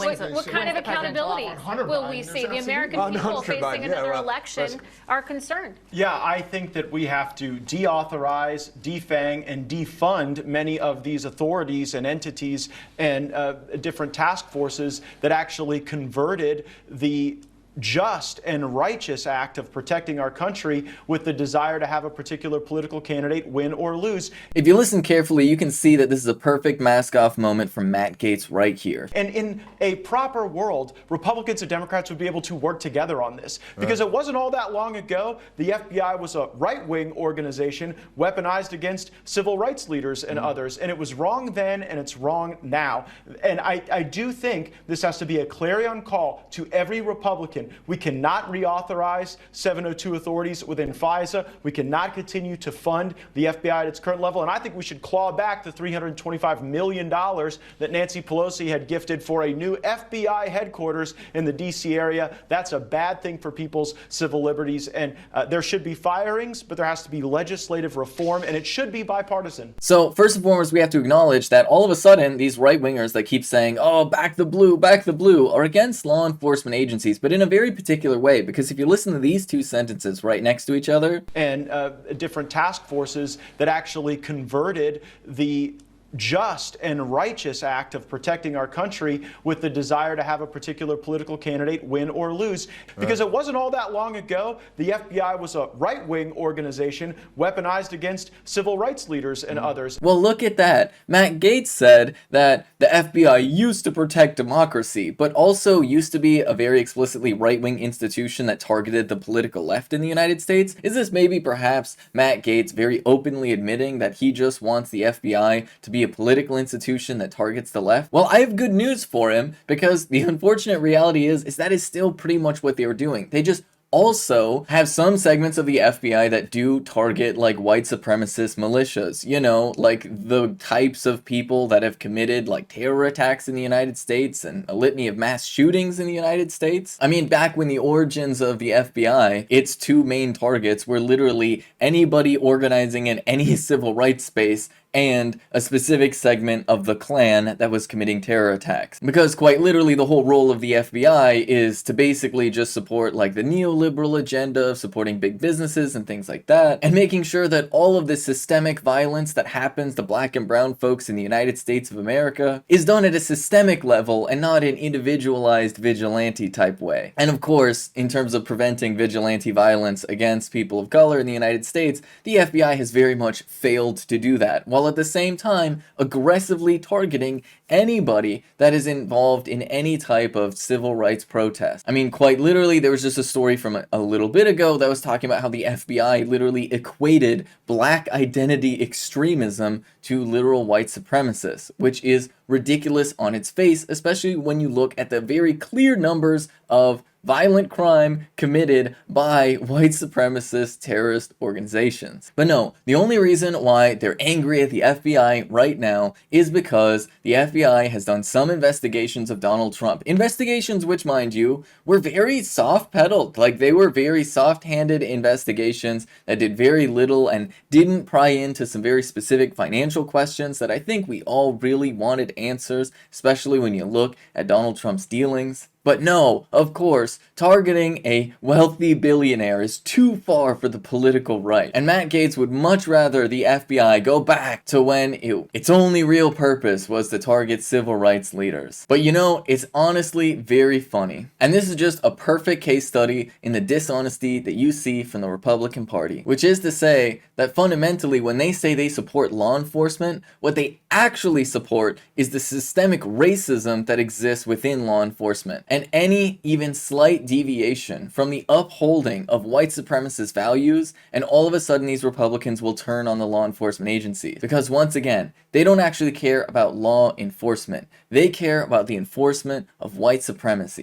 and wins. What kind of accountability will we see? The American people facing another election are concerned. Yeah, I think that we have to deauthorize, defang, and defund many of these authorities and entities and different task forces that actually converted the just and righteous act of protecting our country with the desire to have a particular political candidate win or lose. If you listen carefully, you can see that this is a perfect mask-off moment from Matt Gaetz right here. And in a proper world, Republicans and Democrats would be able to work together on this. Because it wasn't all that long ago, the FBI was a right-wing organization weaponized against civil rights leaders and others. And it was wrong then, and it's wrong now. And I do think this has to be a clarion call to every Republican. We cannot reauthorize 702 authorities within FISA. We cannot continue to fund the FBI at its current level. And I think we should claw back the $325 million that Nancy Pelosi had gifted for a new FBI headquarters in the D.C. area. That's a bad thing for people's civil liberties. And there should be firings, but there has to be legislative reform, and it should be bipartisan. So first and foremost, we have to acknowledge that all of a sudden, these right-wingers that keep saying, oh, back the blue, are against law enforcement agencies, but in a very particular way, because if you listen to these two sentences right next to each other, and different task forces that actually converted the just and righteous act of protecting our country with the desire to have a particular political candidate win or lose. Because it wasn't all that long ago, the FBI was a right-wing organization weaponized against civil rights leaders and others. Well, look at that. Matt Gaetz said that the FBI used to protect democracy, but also used to be a very explicitly right-wing institution that targeted the political left in the United States. Is this maybe perhaps Matt Gaetz very openly admitting that he just wants the FBI to be a political institution that targets the left? Well, I have good news for him, because the unfortunate reality is that is still pretty much what they were doing. They just also have some segments of the FBI that do target like white supremacist militias, you know, like the types of people that have committed like terror attacks in the United States and a litany of mass shootings in the United States. I mean, back when the origins of the FBI, its two main targets were literally anybody organizing in any civil rights space and a specific segment of the Klan that was committing terror attacks. Because quite literally the whole role of the FBI is to basically just support like the neoliberal agenda of supporting big businesses and things like that, and making sure that all of the systemic violence that happens to black and brown folks in the United States of America is done at a systemic level and not an individualized vigilante type way. And of course, in terms of preventing vigilante violence against people of color in the United States, the FBI has very much failed to do that, while at the same time aggressively targeting anybody that is involved in any type of civil rights protest. I mean, quite literally, there was just a story from a little bit ago that was talking about how the FBI literally equated black identity extremism to literal white supremacists, which is ridiculous on its face, especially when you look at the very clear numbers of violent crime committed by white supremacist terrorist organizations. But no, the only reason why they're angry at the FBI right now is because the FBI has done some investigations of Donald Trump. Investigations which, mind you, were very soft-pedaled. Like, they were very soft-handed investigations that did very little and didn't pry into some very specific financial questions that I think we all really wanted answers, especially when you look at Donald Trump's dealings. But no, of course, targeting a wealthy billionaire is too far for the political right. And Matt Gaetz would much rather the FBI go back to when its only real purpose was to target civil rights leaders. But you know, it's honestly very funny. And this is just a perfect case study in the dishonesty that you see from the Republican Party. Which is to say that fundamentally, when they say they support law enforcement, what they actually support is the systemic racism that exists within law enforcement. And any even slight deviation from the upholding of white supremacist values, and all of a sudden these Republicans will turn on the law enforcement agencies. Because once again, they don't actually care about law enforcement. They care about the enforcement of white supremacy.